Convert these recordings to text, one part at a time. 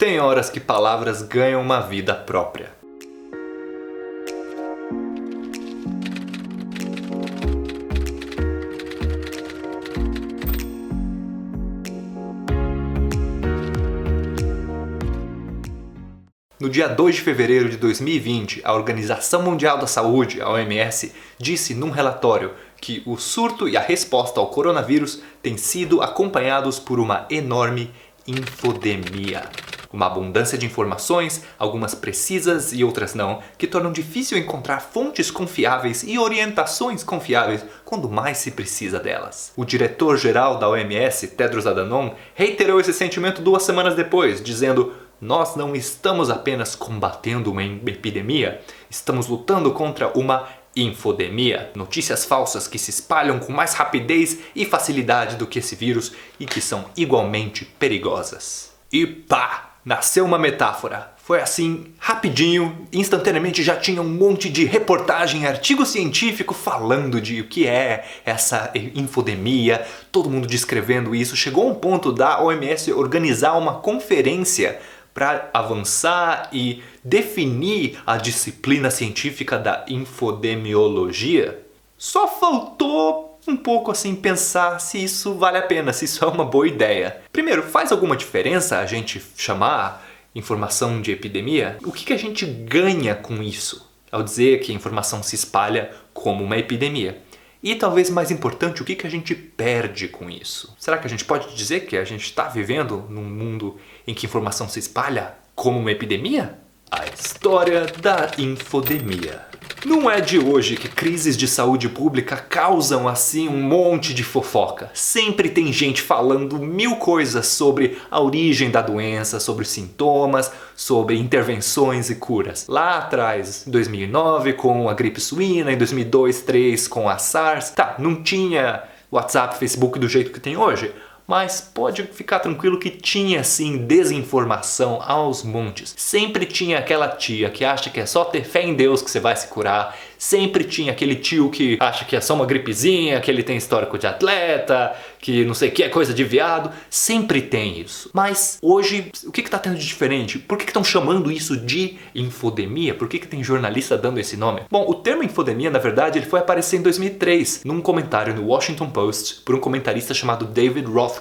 tem horas que palavras ganham uma vida própria. No dia 2 de fevereiro de 2020, a Organização Mundial da Saúde, a OMS, disse num relatório que o surto e a resposta ao coronavírus têm sido acompanhados por uma enorme infodemia. Uma abundância de informações, algumas precisas e outras não, que tornam difícil encontrar fontes confiáveis e orientações confiáveis quando mais se precisa delas. O diretor-geral da OMS, Tedros Adhanom, reiterou esse sentimento 2 semanas depois, dizendo: "Nós não estamos apenas combatendo uma epidemia, estamos lutando contra uma infodemia. Notícias falsas que se espalham com mais rapidez e facilidade do que esse vírus e que são igualmente perigosas." E pá! Nasceu uma metáfora. Foi assim, rapidinho, instantaneamente já tinha um monte de reportagem, artigo científico falando de o que é essa infodemia, todo mundo descrevendo isso. Chegou um ponto da OMS organizar uma conferência para avançar e definir a disciplina científica da infodemiologia. Só faltou um pouco assim pensar se isso vale a pena, se isso é uma boa ideia. Primeiro, faz alguma diferença a gente chamar informação de epidemia? O que a gente ganha com isso ao dizer que a informação se espalha como uma epidemia? E talvez mais importante, o que a gente perde com isso? Será que a gente pode dizer que a gente está vivendo num mundo em que informação se espalha como uma epidemia? A história da infodemia. Não é de hoje que crises de saúde pública causam assim um monte de fofoca. Sempre tem gente falando 1000 coisas sobre a origem da doença, sobre sintomas, sobre intervenções e curas. Lá atrás, em 2009 com a gripe suína, em 2002, 2003 com a SARS. Não tinha WhatsApp, Facebook do jeito que tem hoje. Mas pode ficar tranquilo que tinha sim desinformação aos montes. Sempre tinha aquela tia que acha que é só ter fé em Deus que você vai se curar. Sempre tinha aquele tio que acha que é só uma gripezinha, que ele tem histórico de atleta, que não sei o que é coisa de viado. Sempre tem isso. Mas hoje, o que está tendo de diferente? Por que estão chamando isso de infodemia? Por que tem jornalista dando esse nome? Bom, o termo infodemia, na verdade, ele foi aparecer em 2003, num comentário no Washington Post, por um comentarista chamado David Rothkopf.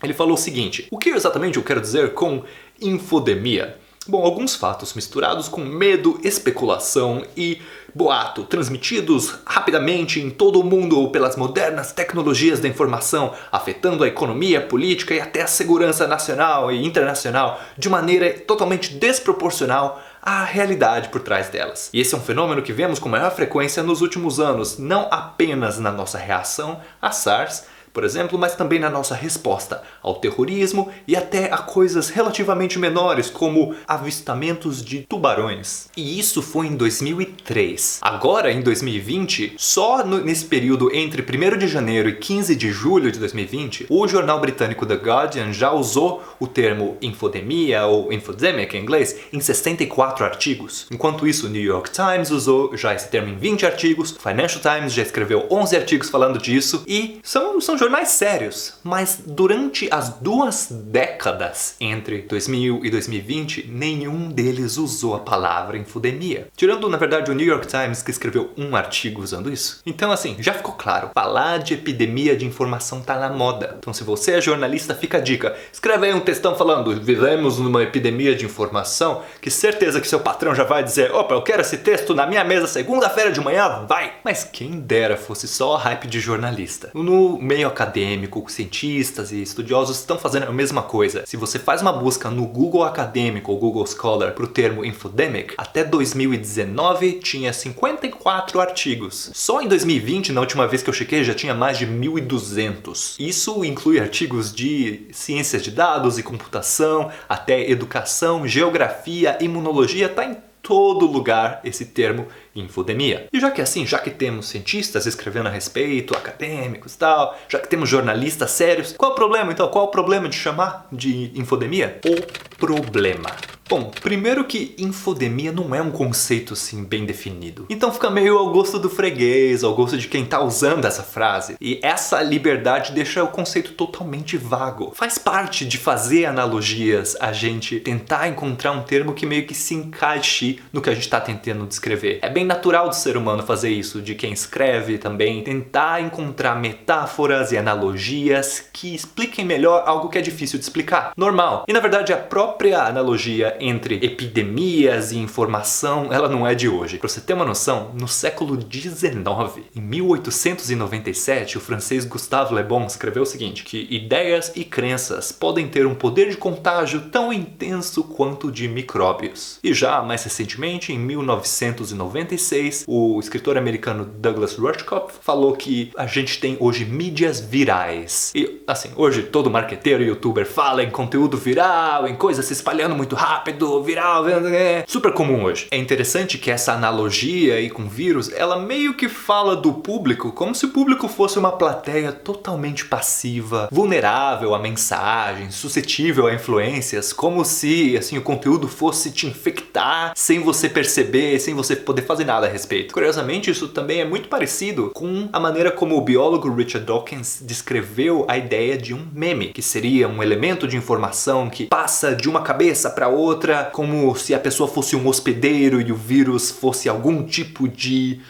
Ele falou o seguinte: o que exatamente eu quero dizer com infodemia? Bom, alguns fatos misturados com medo, especulação e boato, transmitidos rapidamente em todo o mundo pelas modernas tecnologias da informação, afetando a economia, a política e até a segurança nacional e internacional de maneira totalmente desproporcional à realidade por trás delas. E esse é um fenômeno que vemos com maior frequência nos últimos anos, não apenas na nossa reação à SARS, por exemplo, mas também na nossa resposta ao terrorismo e até a coisas relativamente menores, como avistamentos de tubarões. E isso foi em 2003. Agora, em 2020, só nesse período entre 1º de janeiro e 15 de julho de 2020, o jornal britânico The Guardian já usou o termo infodemia, ou infodemic em inglês, em 64 artigos. Enquanto isso, o New York Times usou já esse termo em 20 artigos, o Financial Times já escreveu 11 artigos falando disso, e são jornais sérios, mas durante as 2 décadas entre 2000 e 2020, nenhum deles usou a palavra infodemia. Tirando, na verdade, o New York Times, que escreveu um artigo usando isso. Então, assim, já ficou claro, falar de epidemia de informação tá na moda. Então, se você é jornalista, fica a dica. Escreve aí um textão falando: vivemos numa epidemia de informação, que certeza que seu patrão já vai dizer: opa, eu quero esse texto na minha mesa segunda-feira de manhã, vai! Mas quem dera fosse só a hype de jornalista. No meio acadêmico, cientistas e estudiosos estão fazendo a mesma coisa. Se você faz uma busca no Google Acadêmico ou Google Scholar para o termo infodemic, até 2019 tinha 54 artigos. Só em 2020, na última vez que eu chequei, já tinha mais de 1.200. Isso inclui artigos de ciências de dados e computação, até educação, geografia, imunologia, tá em todo lugar esse termo infodemia. E já que é assim, já que temos cientistas escrevendo a respeito, acadêmicos e tal, já que temos jornalistas sérios, qual é o problema então? Qual é o problema de chamar de infodemia? O problema Bom, primeiro que infodemia não é um conceito assim bem definido. Então fica meio ao gosto do freguês, ao gosto de quem tá usando essa frase. E essa liberdade deixa o conceito totalmente vago. Faz parte de fazer analogias a gente tentar encontrar um termo que meio que se encaixe no que a gente tá tentando descrever. É bem natural do ser humano fazer isso, de quem escreve também, tentar encontrar metáforas e analogias que expliquem melhor algo que é difícil de explicar. Normal. E na verdade a própria analogia entre epidemias e informação, ela não é de hoje. Pra você ter uma noção, no século XIX, em 1897, o francês Gustave Le Bon escreveu o seguinte, que ideias e crenças podem ter um poder de contágio tão intenso quanto de micróbios. E já mais recentemente, em 1996, o escritor americano Douglas Rushkoff falou que a gente tem hoje mídias virais. E assim, hoje todo marqueteiro e youtuber fala em conteúdo viral, em coisas se espalhando muito rápido, viral, é super comum hoje. É interessante que essa analogia aí com vírus, ela meio que fala do público como se o público fosse uma plateia totalmente passiva, vulnerável a mensagens, suscetível a influências, como se assim o conteúdo fosse te infectar sem você perceber, sem você poder fazer nada a respeito. Curiosamente, isso também é muito parecido com a maneira como o biólogo Richard Dawkins descreveu a ideia de um meme, que seria um elemento de informação que passa de uma cabeça para outra, como se a pessoa fosse um hospedeiro e o vírus fosse algum tipo de...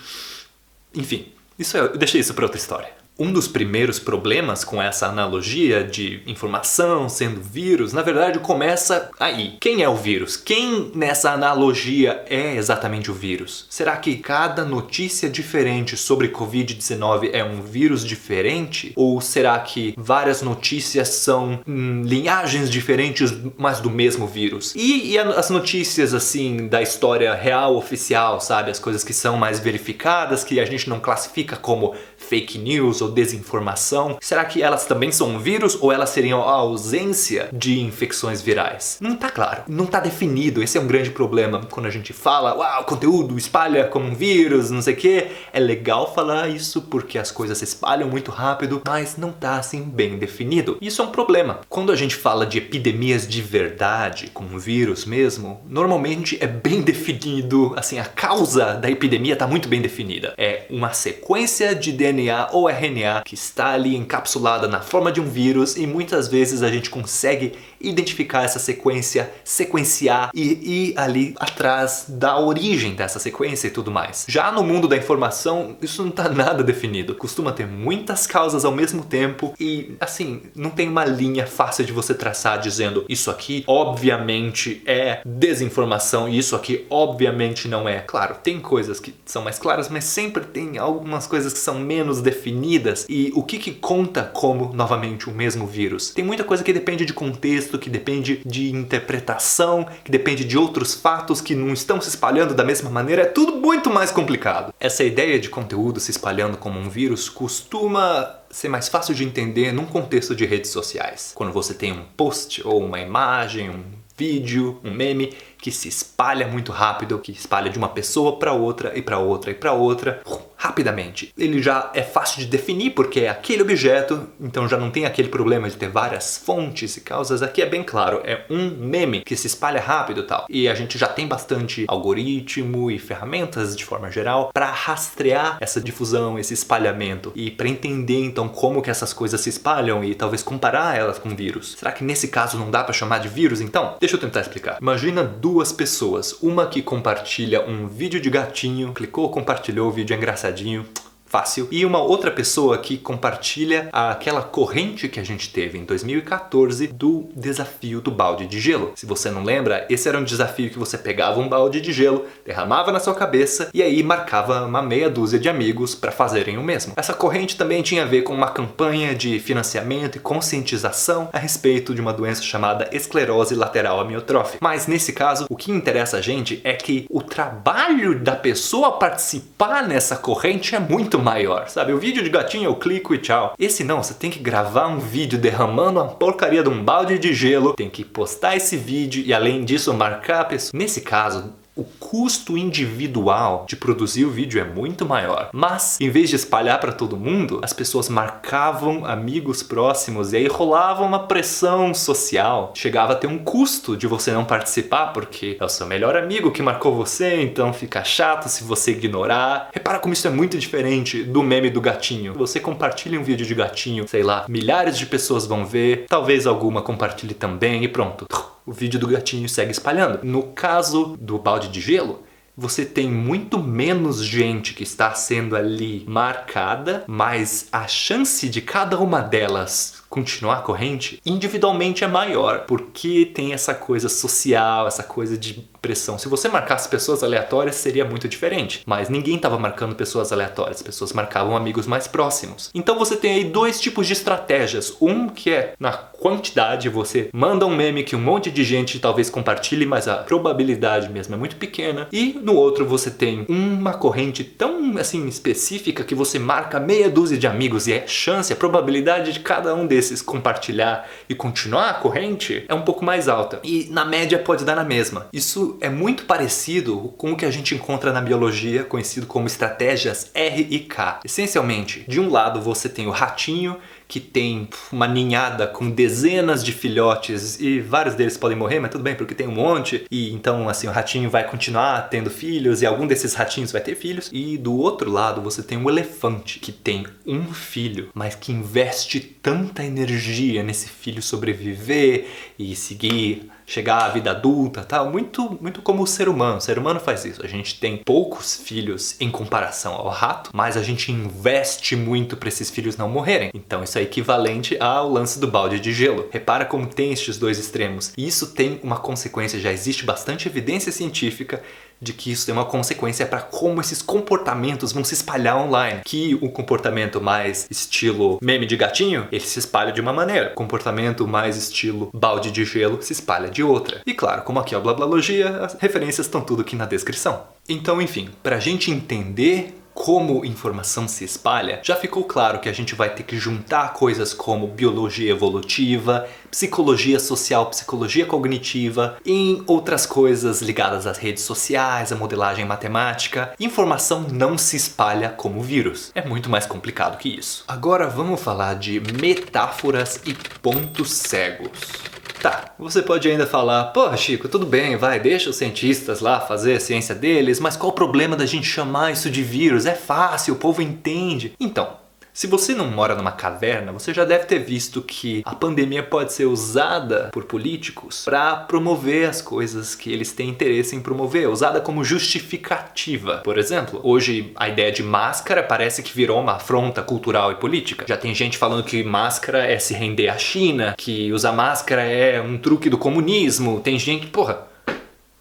Enfim, eu deixei isso para outra história. Um dos primeiros problemas com essa analogia de informação sendo vírus, na verdade, começa aí. Quem é o vírus? Quem nessa analogia é exatamente o vírus? Será que cada notícia diferente sobre Covid-19 é um vírus diferente? Ou será que várias notícias são linhagens diferentes, mas do mesmo vírus? E as notícias, assim, da história real, oficial, sabe? As coisas que são mais verificadas, que a gente não classifica como fake news ou desinformação, será que elas também são um vírus ou elas seriam a ausência de infecções virais? Não tá claro, não tá definido. Esse é um grande problema quando a gente fala, o conteúdo espalha como um vírus, não sei o que. É legal falar isso porque as coisas se espalham muito rápido, mas não tá assim bem definido. Isso é um problema. Quando a gente fala de epidemias de verdade, com um vírus mesmo, normalmente é bem definido, assim, a causa da epidemia tá muito bem definida. É uma sequência de DNA ou RNA que está ali encapsulada na forma de um vírus e muitas vezes a gente consegue identificar essa sequência, sequenciar e ir ali atrás da origem dessa sequência e tudo mais. Já no mundo da informação, isso não está nada definido. Costuma ter muitas causas ao mesmo tempo e, assim, não tem uma linha fácil de você traçar dizendo isso aqui obviamente é desinformação e isso aqui obviamente não é. Claro, tem coisas que são mais claras, mas sempre tem algumas coisas que são menos definidas. E o que conta como, novamente, o mesmo vírus? Tem muita coisa que depende de contexto, que depende de interpretação, que depende de outros fatos que não estão se espalhando da mesma maneira. É tudo muito mais complicado. Essa ideia de conteúdo se espalhando como um vírus costuma ser mais fácil de entender num contexto de redes sociais. Quando você tem um post ou uma imagem, um vídeo, um meme que se espalha muito rápido, que espalha de uma pessoa para outra e para outra e para outra, rapidamente. Ele já é fácil de definir porque é aquele objeto, então já não tem aquele problema de ter várias fontes e causas. Aqui é bem claro, é um meme que se espalha rápido e tal. E a gente já tem bastante algoritmo e ferramentas de forma geral para rastrear essa difusão, esse espalhamento e para entender então como que essas coisas se espalham e talvez comparar elas com vírus. Será que nesse caso não dá para chamar de vírus então? Deixa eu tentar explicar. Imagina duas pessoas, uma que compartilha um vídeo de gatinho, clicou, compartilhou, o vídeo é engraçadinho, fácil, e uma outra pessoa que compartilha aquela corrente que a gente teve em 2014 do desafio do balde de gelo. Se você não lembra, esse era um desafio que você pegava um balde de gelo, derramava na sua cabeça e aí marcava uma meia dúzia de amigos para fazerem o mesmo. Essa corrente também tinha a ver com uma campanha de financiamento e conscientização a respeito de uma doença chamada esclerose lateral amiotrófica. Mas nesse caso, o que interessa a gente é que o trabalho da pessoa participar nessa corrente é muito maior, sabe? O vídeo de gatinho eu clico e tchau. Esse não, você tem que gravar um vídeo derramando uma porcaria de um balde de gelo, tem que postar esse vídeo e além disso marcar a pessoa. Nesse caso, o custo individual de produzir o vídeo é muito maior. Mas, em vez de espalhar para todo mundo, as pessoas marcavam amigos próximos e aí rolava uma pressão social. Chegava a ter um custo de você não participar porque é o seu melhor amigo que marcou você, então fica chato se você ignorar. Repara como isso é muito diferente do meme do gatinho. Você compartilha um vídeo de gatinho, sei lá, milhares de pessoas vão ver, talvez alguma compartilhe também e pronto. O vídeo do gatinho segue espalhando. No caso do balde de gelo, você tem muito menos gente que está sendo ali marcada, mas a chance de cada uma delas continuar corrente individualmente é maior, porque tem essa coisa social, essa coisa de pressão. Se você marcasse pessoas aleatórias, seria muito diferente, mas ninguém estava marcando pessoas aleatórias, as pessoas marcavam amigos mais próximos. Então você tem aí dois tipos de estratégias. Um que é na quantidade, você manda um meme que um monte de gente talvez compartilhe, mas a probabilidade mesmo é muito pequena. E no outro você tem uma corrente tão assim específica que você marca meia dúzia de amigos e a chance, a probabilidade de cada um desses compartilhar e continuar a corrente é um pouco mais alta. E na média pode dar na mesma. Isso é muito parecido com o que a gente encontra na biologia, conhecido como estratégias R e K. Essencialmente, de um lado você tem o ratinho, que tem uma ninhada com dezenas de filhotes e vários deles podem morrer, mas tudo bem, porque tem um monte. E então, assim, o ratinho vai continuar tendo filhos e algum desses ratinhos vai ter filhos. E do outro lado, você tem um elefante que tem um filho, mas que investe tanta energia nesse filho sobreviver e seguir, chegar à vida adulta, tal, muito como o ser humano. O ser humano faz isso. A gente tem poucos filhos em comparação ao rato, mas a gente investe muito para esses filhos não morrerem. Então isso é equivalente ao lance do balde de gelo. Repara como tem estes dois extremos. E isso tem uma consequência, já existe bastante evidência científica de que isso tem uma consequência para como esses comportamentos vão se espalhar online. Que o comportamento mais estilo meme de gatinho, ele se espalha de uma maneira. O comportamento mais estilo balde de gelo se espalha de outra. E claro, como aqui é o Blablalogia, as referências estão tudo aqui na descrição. Então, enfim, para a gente entender como informação se espalha, já ficou claro que a gente vai ter que juntar coisas como biologia evolutiva, psicologia social, psicologia cognitiva, em outras coisas ligadas às redes sociais, à modelagem matemática. Informação não se espalha como vírus. É muito mais complicado que isso. Agora vamos falar de metáforas e pontos cegos. Tá, você pode ainda falar, pô, Chico, tudo bem, vai, deixa os cientistas lá fazer a ciência deles, mas qual o problema da gente chamar isso de vírus? É fácil, o povo entende. Então, se você não mora numa caverna, você já deve ter visto que a pandemia pode ser usada por políticos para promover as coisas que eles têm interesse em promover, usada como justificativa. Por exemplo, hoje a ideia de máscara parece que virou uma afronta cultural e política. Já tem gente falando que máscara é se render à China, que usar máscara é um truque do comunismo. Tem gente, porra,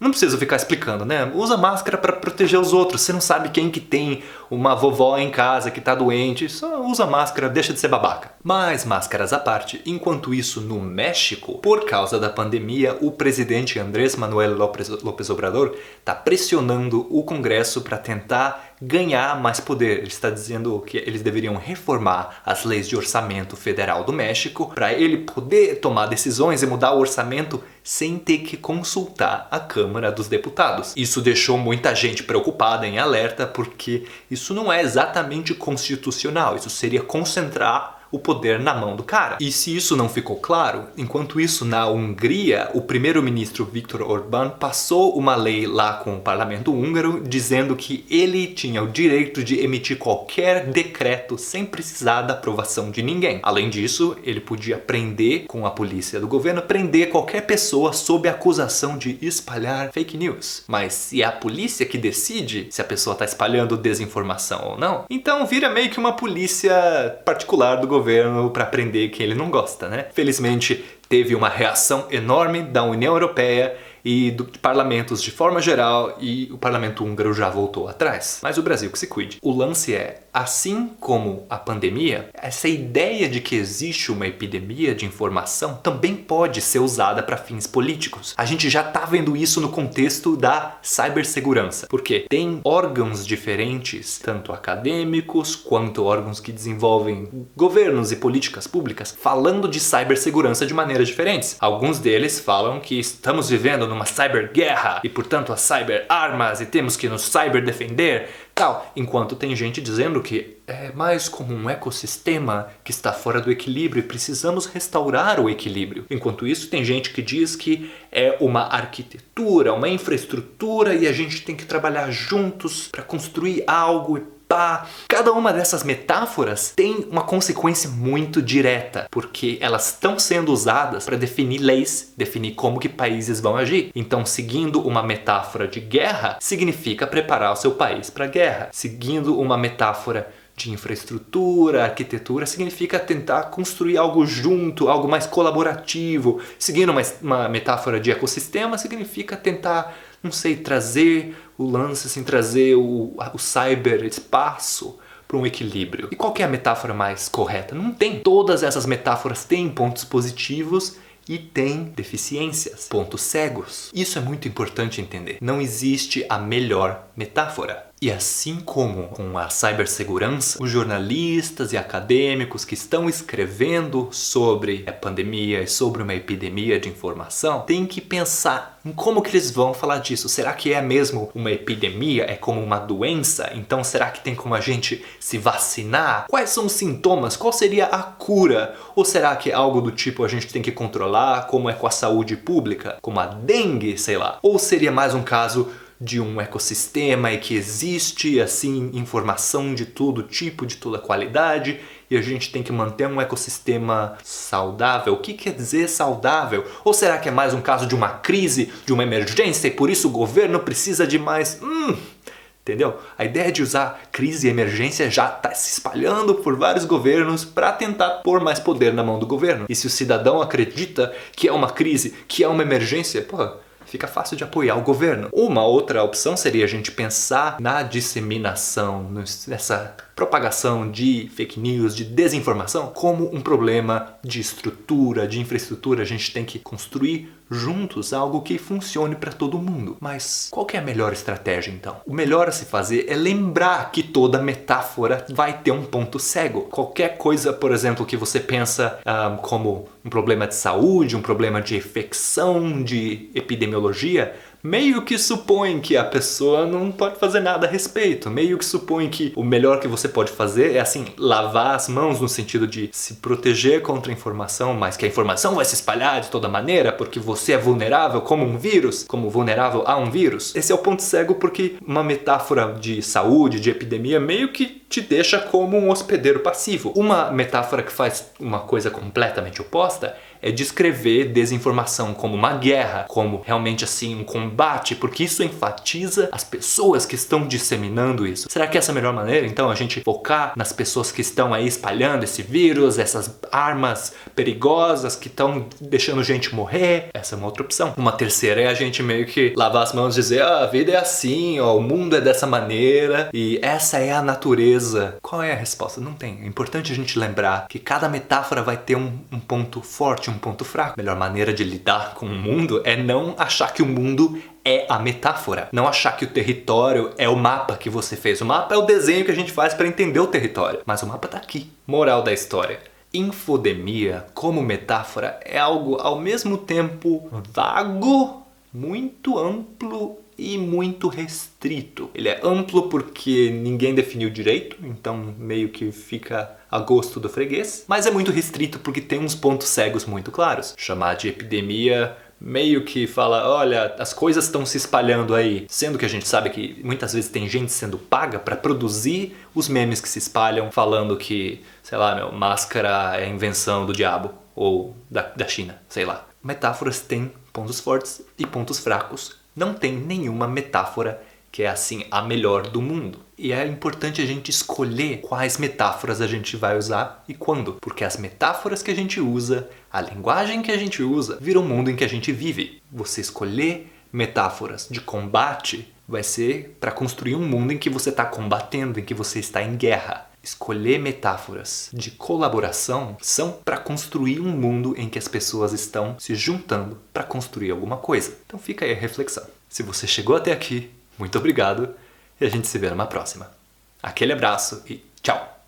não preciso ficar explicando, né? Usa máscara para proteger os outros. Você não sabe quem que tem uma vovó em casa que tá doente. Só usa máscara, deixa de ser babaca. Mas máscaras à parte, enquanto isso no México, por causa da pandemia, o presidente Andrés Manuel López Obrador tá pressionando o Congresso para tentar ganhar mais poder. Ele está dizendo que eles deveriam reformar as leis de orçamento federal do México para ele poder tomar decisões e mudar o orçamento sem ter que consultar a Câmara dos Deputados. Isso deixou muita gente preocupada, em alerta, porque isso não é exatamente constitucional. Isso seria concentrar o poder na mão do cara. E se isso não ficou claro, enquanto isso na Hungria, o primeiro-ministro Viktor Orbán passou uma lei lá com o parlamento húngaro dizendo que ele tinha o direito de emitir qualquer decreto sem precisar da aprovação de ninguém. Além disso, ele podia prender, com a polícia do governo, prender qualquer pessoa sob acusação de espalhar fake news. Mas se é a polícia que decide se a pessoa está espalhando desinformação ou não, então vira meio que uma polícia particular do governo para prender quem ele não gosta, né? Felizmente, teve uma reação enorme da União Europeia e de parlamentos de forma geral, e o parlamento húngaro já voltou atrás. Mas o Brasil que se cuide. O lance é, assim como a pandemia, essa ideia de que existe uma epidemia de informação também pode ser usada para fins políticos. A gente já tá vendo isso no contexto da cibersegurança, porque tem órgãos diferentes, tanto acadêmicos quanto órgãos que desenvolvem governos e políticas públicas, falando de cibersegurança de maneiras diferentes. Alguns deles falam que estamos vivendo numa cyberguerra e, portanto, as cyberarmas e temos que nos cyberdefender, tal. Enquanto tem gente dizendo que é mais como um ecossistema que está fora do equilíbrio e precisamos restaurar o equilíbrio. Enquanto isso, tem gente que diz que é uma arquitetura, uma infraestrutura e a gente tem que trabalhar juntos para construir algo e pá. Cada uma dessas metáforas tem uma consequência muito direta, porque elas estão sendo usadas para definir leis, definir como que países vão agir. Então, seguindo uma metáfora de guerra, significa preparar o seu país para a guerra. Seguindo uma metáfora de infraestrutura, arquitetura, significa tentar construir algo junto, algo mais colaborativo. Seguindo uma metáfora de ecossistema, significa tentar, não sei, trazer o lance, assim, trazer o cyberespaço para um equilíbrio. E qual que é a metáfora mais correta? Não tem. Todas essas metáforas têm pontos positivos e têm deficiências, pontos cegos. Isso é muito importante entender. Não existe a melhor metáfora. E assim como com a cibersegurança, os jornalistas e acadêmicos que estão escrevendo sobre a pandemia e sobre uma epidemia de informação têm que pensar em como que eles vão falar disso. Será que é mesmo uma epidemia? É como uma doença? Então será que tem como a gente se vacinar? Quais são os sintomas? Qual seria a cura? Ou será que é algo do tipo a gente tem que controlar, como é com a saúde pública? Como a dengue, sei lá. Ou seria mais um caso de um ecossistema e que existe, assim, informação de todo tipo, de toda qualidade, e a gente tem que manter um ecossistema saudável. O que quer dizer saudável? Ou será que é mais um caso de uma crise, de uma emergência, e por isso o governo precisa de mais... Entendeu? A ideia de usar crise e emergência já está se espalhando por vários governos para tentar pôr mais poder na mão do governo. E se o cidadão acredita que é uma crise, que é uma emergência, fica fácil de apoiar o governo. Uma outra opção seria a gente pensar na disseminação, nessa propagação de fake news, de desinformação, como um problema de estrutura, de infraestrutura. A gente tem que construir juntos algo que funcione para todo mundo. Mas qual que é a melhor estratégia então? O melhor a se fazer é lembrar que toda metáfora vai ter um ponto cego. Qualquer coisa, por exemplo, que você pensa como um problema de saúde, um problema de infecção, de epidemiologia, meio que supõe que a pessoa não pode fazer nada a respeito. Meio que supõe que o melhor que você pode fazer é, assim, lavar as mãos no sentido de se proteger contra a informação, mas que a informação vai se espalhar de toda maneira porque você é vulnerável como um vírus, como vulnerável a um vírus. Esse é o ponto cego porque uma metáfora de saúde, de epidemia, meio que te deixa como um hospedeiro passivo. Uma metáfora que faz uma coisa completamente oposta é descrever desinformação como uma guerra, como realmente assim um combate, porque isso enfatiza as pessoas que estão disseminando isso. Será que essa é a melhor maneira, então, a gente focar nas pessoas que estão aí espalhando esse vírus, essas armas perigosas que estão deixando gente morrer? Essa é uma outra opção. Uma terceira é a gente meio que lavar as mãos e dizer, a vida é assim, o mundo é dessa maneira e essa é a natureza. Qual é a resposta? Não tem. É importante a gente lembrar que cada metáfora vai ter um ponto forte, um ponto fraco. A melhor maneira de lidar com o mundo é não achar que o mundo é a metáfora. Não achar que o território é o mapa que você fez. O mapa é o desenho que a gente faz para entender o território. Mas o mapa tá aqui. Moral da história. Infodemia, como metáfora, é algo ao mesmo tempo vago, muito amplo e muito restrito. Ele é amplo porque ninguém definiu direito, então meio que fica a gosto do freguês, mas é muito restrito porque tem uns pontos cegos muito claros. Chamar de epidemia meio que fala, olha, as coisas estão se espalhando aí, sendo que a gente sabe que muitas vezes tem gente sendo paga para produzir os memes que se espalham falando que, sei lá, máscara é invenção do diabo ou da China, sei lá. Metáforas têm pontos fortes e pontos fracos. Não tem nenhuma metáfora que é assim a melhor do mundo. E é importante a gente escolher quais metáforas a gente vai usar e quando. Porque as metáforas que a gente usa, a linguagem que a gente usa, vira o mundo em que a gente vive. Você escolher metáforas de combate vai ser para construir um mundo em que você está combatendo, em que você está em guerra. Escolher metáforas de colaboração são para construir um mundo em que as pessoas estão se juntando para construir alguma coisa. Então fica aí a reflexão. Se você chegou até aqui, muito obrigado e a gente se vê numa próxima. Aquele abraço e tchau!